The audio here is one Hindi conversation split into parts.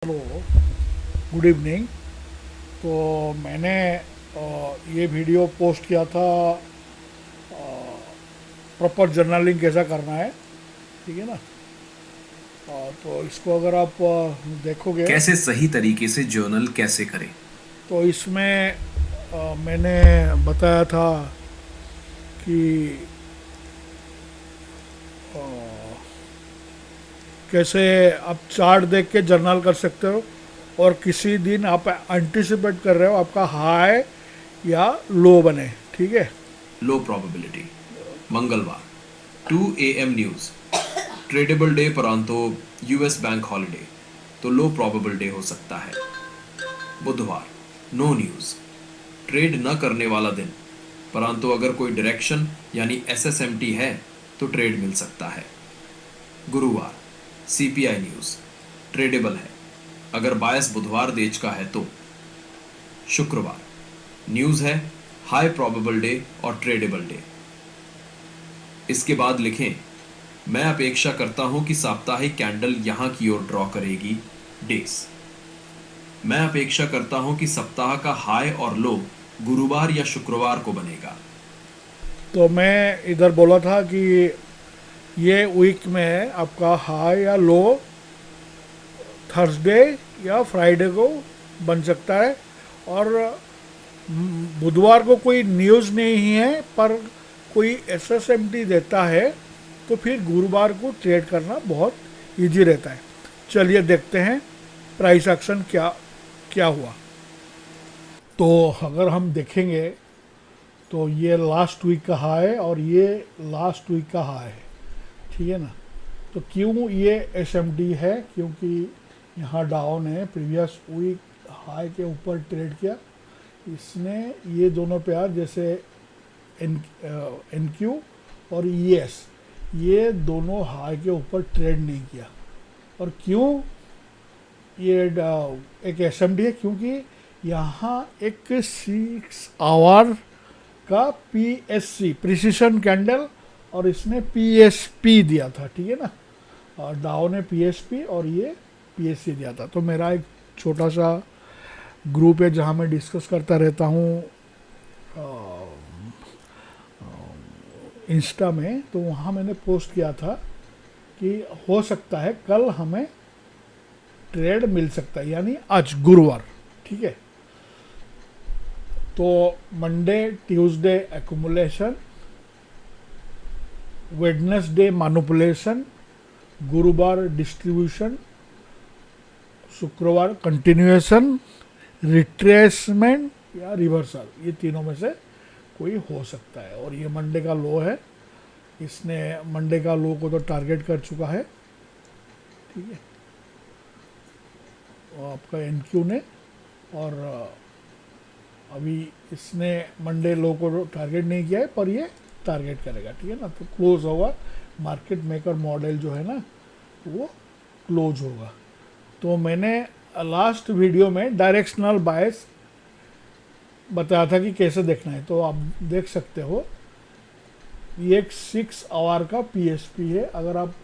Hello, good evening. तो मैंने ये वीडियो पोस्ट किया था, प्रॉपर जर्नलिंग कैसा करना है, ठीक है ना। तो इसको अगर आप देखोगे कैसे सही तरीके से जर्नल कैसे करें। तो इसमें मैंने बताया था कि अ, कैसे आप चार्ट देख के जर्नल कर सकते हो, और किसी दिन आप एंटिसिपेट कर रहे हो आपका हाई या लो बने, ठीक है। लो प्रोबेबिलिटी। मंगलवार 2 AM न्यूज। ट्रेडेबल डे परंतु यूएस बैंक हॉलिडे, तो लो प्रोबेबल डे हो सकता है। बुधवार नो न्यूज। ट्रेड न करने वाला दिन, परंतु अगर कोई डायरेक्शन यानी एसएसएमटी है तो ट्रेड मिल सकता है। गुरुवार सीपीआई न्यूज। ट्रेडेबल है अगर बायस बुधवार देज का है तो। शुक्रवार न्यूज है हाई प्रोबेबल डे और ट्रेडेबल डे। इसके बाद लिखें, मैं अपेक्षा करता हूं कि साप्ताहिक कैंडल यहां की ओर ड्रॉ करेगी। डेज। मैं अपेक्षा करता हूं कि सप्ताह का हाई और लो गुरुवार या शुक्रवार को बनेगा। तो मैं इधर बोला था कि ये वीक में आपका हाई या लो थर्सडे या फ्राइडे को बन सकता है। और बुधवार को कोई न्यूज़ नहीं है, पर कोई एसएसएमटी देता है तो फिर गुरुवार को ट्रेड करना बहुत इजी रहता है। चलिए देखते हैं प्राइस एक्शन क्या क्या हुआ। तो अगर हम देखेंगे तो ये लास्ट वीक का हाई है और ये लास्ट वीक का हाई है, ठीक है ना। तो क्यों ये एस है, क्योंकि यहाँ डाउन है, प्रीवियस वीक हाई के ऊपर ट्रेड किया इसने। ये दोनों पेयर जैसे एन क्यू और ई एस, ये दोनों हाई के ऊपर ट्रेड नहीं किया। और क्यों ये एक एस है, क्योंकि यहाँ एक 6 आवर का P S C precision candle और इसने पी एस पी दिया था, ठीक है ना। और डाउ ने पी एस पी और ये पी एस सी दिया था। तो मेरा एक छोटा सा ग्रुप है जहाँ मैं डिस्कस करता रहता हूँ इंस्टा में। तो वहाँ मैंने पोस्ट किया था कि हो सकता है कल हमें ट्रेड मिल सकता है, यानी आज गुरुवार, ठीक है। तो Monday Tuesday accumulation, Wednesday manipulation, गुरुवार डिस्ट्रीब्यूशन, शुक्रवार कंटिन्यूएशन, रिट्रेसमेंट या रिवर्सल, ये तीनों में से कोई हो सकता है। और ये मंडे का लो है, इसने मंडे का लो को तो टारगेट कर चुका है, ठीक है, और आपका एन क्यू ने। और अभी इसने मंडे लो को टारगेट नहीं किया है, पर ये टारगेट करेगा, ठीक है ना। तो क्लोज होगा, मार्केट मेकर मॉडल जो है ना वो क्लोज होगा। तो मैंने लास्ट वीडियो में डायरेक्शनल बायस बताया था कि कैसे देखना है, तो आप देख सकते हो ये एक 6 आवर का पीएसपी है। अगर आप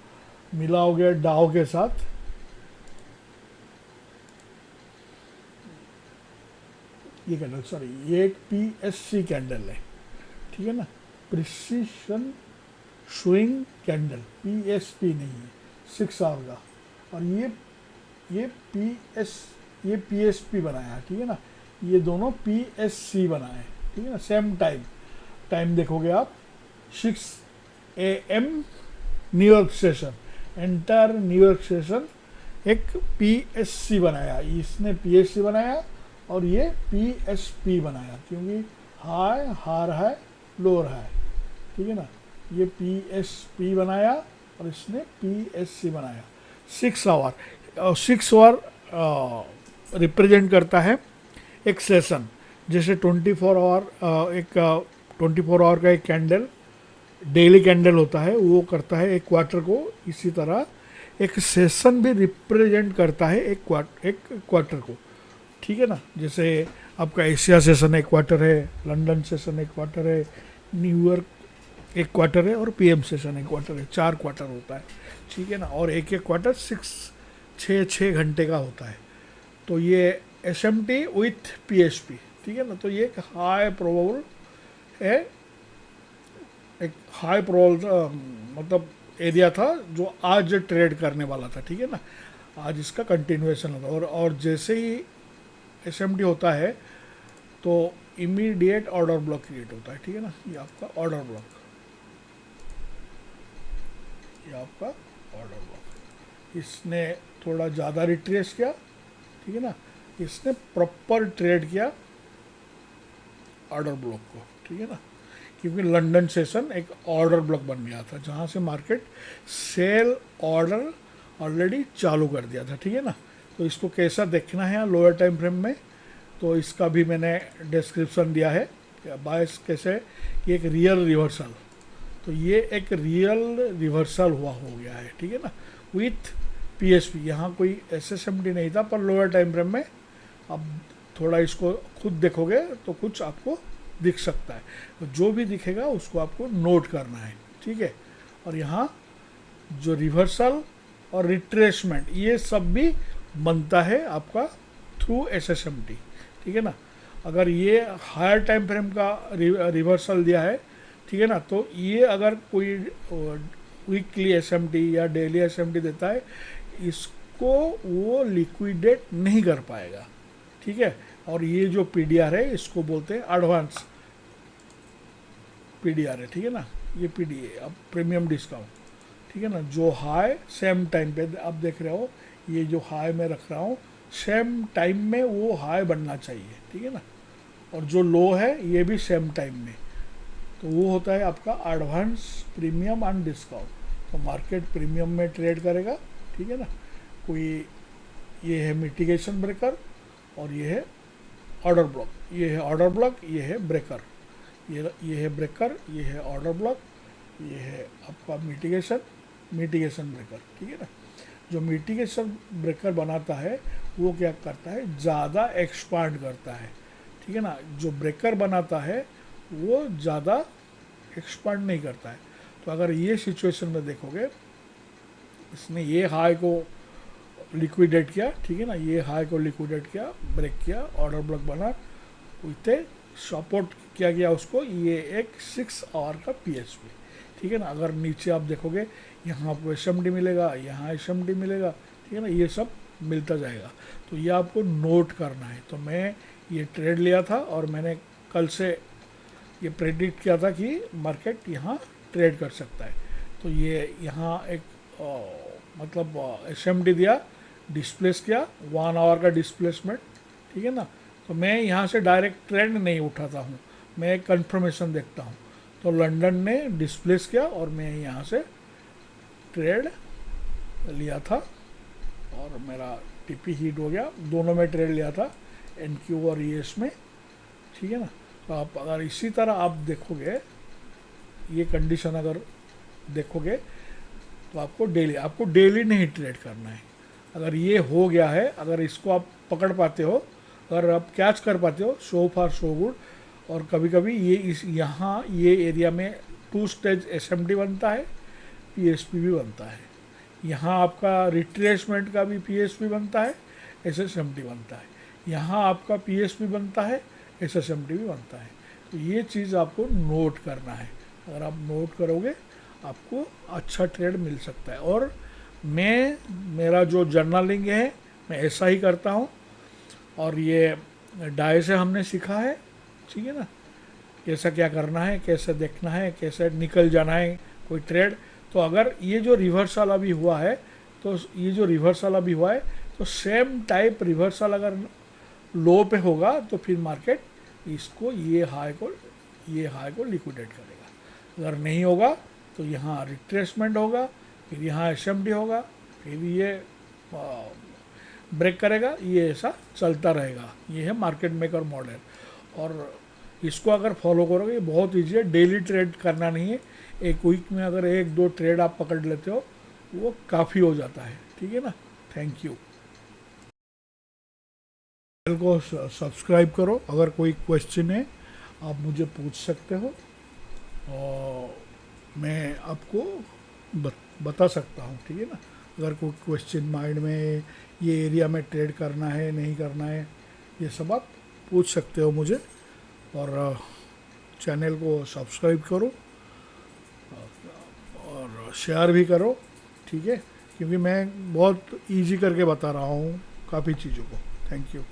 मिलाओगे डाउ के साथ, ये कैंडल, सॉरी, ये एक पीएससी कैंडल है, ठीक है ना, प्रिसिशन स्विंग कैंडल, पीएसपी नहीं है, 6 आवर का। और ये पी एस ये पीएसपी बनाया है, ठीक है ना। ये दोनों पीएससी बनाए हैं, ठीक है ना। सेम टाइम टाइम देखोगे आप, 6 AM New York session, entire New York session एक पीएससी बनाया, इसने पीएससी बनाया और ये पीएसपी बनाया, क्योंकि हाई हार है, लोअर है, ठीक है ना। ये पीएसपी बनाया और इसने पीएससी बनाया। 6 आवर, 6 आवर रिप्रेजेंट करता है एक सेशन। जैसे 24 आवर, एक 24 आवर का एक कैंडल डेली कैंडल होता है, वो करता है एक क्वार्टर को। इसी तरह एक सेशन भी रिप्रेजेंट करता है एक क्वार्टर को, ठीक है ना। जैसे आपका एशिया सेशन एक क्वार्टर है, लंदन सेशन एक क्वार्टर है, न्यूयॉर्क एक क्वार्टर है और पीएम सेशन एक क्वार्टर है। 4 क्वार्टर होता है, ठीक है ना। और एक एक क्वार्टर 6 घंटे का होता है। तो ये SMT विथ PSP, ठीक है ना। तो ये एक हाई प्रोबेबल है, एक हाई प्रोबेबल मतलब एरिया था जो आज ट्रेड करने वाला था, ठीक है ना। आज इसका कंटिन्यूएशन होता है, और जैसे ही SMT होता है तो इमीडिएट ऑर्डर ब्लॉक क्रिएट होता है, ठीक है ना। ये आपका ऑर्डर ब्लॉक, ये आपका ऑर्डर ब्लॉक। इसने थोड़ा ज़्यादा रिट्रेस किया, ठीक है ना। इसने प्रॉपर ट्रेड किया ऑर्डर ब्लॉक को, ठीक है ना, क्योंकि लंदन सेशन एक ऑर्डर ब्लॉक बन गया था जहाँ से मार्केट सेल ऑर्डर ऑलरेडी चालू कर दिया था, ठीक है ना। तो इसको कैसा देखना है लोअर टाइम फ्रेम में, तो इसका भी मैंने डिस्क्रिप्शन दिया है, बायस कैसे कि एक रियल रिवर्सल। तो ये एक रियल रिवर्सल हुआ हो गया है, ठीक है ना, विथ PSP। यहाँ कोई SSMT नहीं था, पर लोअर टाइम फ्रेम में अब थोड़ा इसको खुद देखोगे तो कुछ आपको दिख सकता है। तो जो भी दिखेगा उसको आपको नोट करना है, ठीक है। और यहाँ जो रिवर्सल और रिट्रेसमेंट ये सब भी बनता है आपका थ्रू SSMT, ठीक है ना। अगर ये हायर टाइम फ्रेम का रिवर्सल दिया है, ठीक है ना, तो ये अगर कोई वीकली SMT या डेली SMT देता है, इसको वो लिक्विडेट नहीं कर पाएगा, ठीक है। और ये जो PDR है इसको बोलते हैं एडवांस PDR है, ठीक है ना। ये PDA अब प्रीमियम डिस्काउंट, ठीक है ना। जो हाई सेम टाइम पे आप देख रहे हो, ये जो हाई में रख रहा हूँ सेम टाइम में वो हाई बनना चाहिए, ठीक है ना। और जो लो है ये भी सेम टाइम में, तो वो होता है आपका एडवांस प्रीमियम एंड डिस्काउंट। तो मार्केट प्रीमियम में ट्रेड करेगा, ठीक है ना। कोई ये है मिटिगेशन ब्रेकर और ये है ऑर्डर ब्लॉक, ये है ऑर्डर ब्लॉक, ये है ब्रेकर, ये है ब्रेकर, ये है ऑर्डर ब्लॉक, ये है आपका मिटिगेशन ब्रेकर, ठीक है ना। जो मिटिगेशन ब्रेकर बनाता है वो क्या करता है, ज़्यादा एक्सपांड करता है, ठीक है ना। जो ब्रेकर बनाता है वो ज़्यादा एक्सपांड नहीं करता है। तो अगर ये सिचुएशन में देखोगे, इसने ये हाई को लिक्विडेट किया, ठीक है ना, ये हाई को लिक्विडेट किया, ब्रेक किया, ऑर्डर ब्लॉक बना, उतने सपोर्ट किया गया उसको, ये एक 6 आवर का PSP, ठीक है ना। अगर नीचे आप देखोगे यहाँ आपको SMT मिलेगा, यहाँ SMT मिलेगा, ठीक है ना, ये सब मिलता जाएगा। तो ये आपको नोट करना है। तो मैं ये ट्रेड लिया था और मैंने कल से ये प्रेडिक्ट किया था कि मार्केट यहाँ ट्रेड कर सकता है। तो ये यहाँ एक मतलब SMT दिया, डिस्प्लेस किया, 1 आवर का डिस्प्लेसमेंट, ठीक है ना। तो मैं यहाँ से डायरेक्ट ट्रेंड नहीं उठाता हूँ, मैं एक कन्फर्मेशन देखता हूँ। तो लंदन ने डिस्प्लेस किया और मैं यहाँ से ट्रेड लिया था और मेरा TP हिट हो गया। दोनों में ट्रेड लिया था, NQ और ES में, ठीक है ना। तो आप अगर इसी तरह आप देखोगे, ये कंडीशन अगर देखोगे तो आपको डेली नहीं ट्रेड करना है। अगर ये हो गया है, अगर इसको आप पकड़ पाते हो, अगर आप कैच कर पाते हो, सो फार सो गुड। और कभी कभी ये यहाँ ये एरिया में 2 स्टेज SMT बनता है, PSP भी बनता है। यहाँ आपका रिट्रेसमेंट का भी PSP बनता है, SSMT बनता है। यहाँ आपका PSP बनता है, SSMT भी बनता है। तो ये चीज़ आपको नोट करना है। अगर आप नोट करोगे आपको अच्छा ट्रेड मिल सकता है। और मेरा जो जर्नलिंग है मैं ऐसा ही करता हूँ, और ये डाय से हमने सीखा है, ठीक है ना, कैसा क्या करना है, कैसे देखना है, कैसे निकल जाना है कोई ट्रेड। तो अगर ये जो रिवर्सल अभी हुआ है, तो ये जो रिवर्सल अभी हुआ है, तो सेम टाइप रिवर्सल अगर लो पे होगा तो फिर मार्केट इसको ये हाई को लिक्विडेट करेगा। अगर नहीं होगा तो यहाँ रिट्रेसमेंट होगा, फिर यहाँ SMT होगा, फिर ये ब्रेक करेगा, ये ऐसा चलता रहेगा। ये है मार्केट मेकर मॉडल, और इसको अगर फॉलो करोगे बहुत ईजी है। डेली ट्रेड करना नहीं है, एक वीक में अगर 1-2 ट्रेड आप पकड़ लेते हो वो काफ़ी हो जाता है, ठीक है ना। Thank you. चैनल को सब्सक्राइब करो। अगर कोई क्वेश्चन है आप मुझे पूछ सकते हो और मैं आपको बता सकता हूँ, ठीक है ना। अगर कोई क्वेश्चन माइंड में ये एरिया में ट्रेड करना है नहीं करना है, ये सब आप पूछ सकते हो मुझे। और चैनल को सब्सक्राइब करो और शेयर भी करो, ठीक है, क्योंकि मैं बहुत इजी करके बता रहा हूँ काफ़ी चीज़ों को। Thank you.